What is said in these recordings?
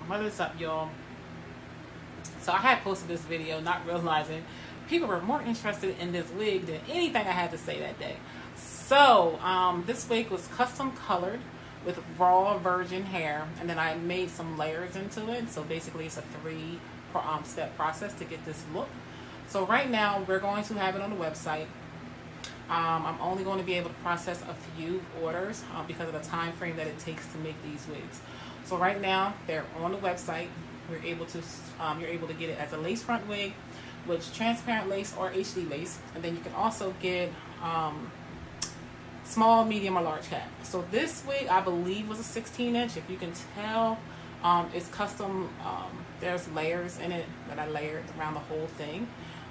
What is up, y'all? So I had posted this video not realizing people were more interested in this wig than anything I had to say that day. So this wig was custom colored with raw virgin hair, and then I made some layers into it. So basically it's a three-step process to get this look. So right now we're going to have it on the website. I'm only going to be able to process a few orders because of the time frame that it takes to make these wigs. So right now they're on the website. You're able to get it as a lace front wig with transparent lace or HD lace, and then you can also get small, medium, or large cap. So this wig I believe was a 16-inch. If you can tell, it's custom. There's layers in it that I layered around the whole thing.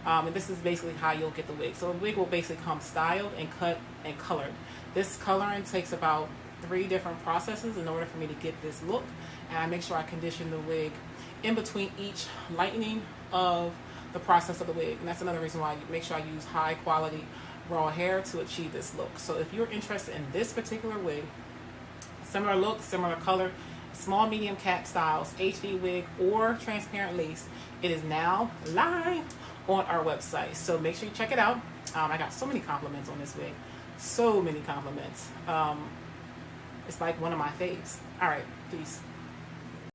And this is basically how you'll get the wig. So the wig will basically come styled and cut and colored. This coloring takes about 3 different processes in order for me to get this look. And I make sure I condition the wig in between each lightening of the process of the wig. And that's another reason why I make sure I use high quality raw hair to achieve this look. So if you're interested in this particular wig, similar look, similar color, small, medium cap styles, HD wig, or transparent lace, it is now live on our website. So make sure you check it out. I got so many compliments on this wig. So many compliments. It's like one of my faves. All right, peace.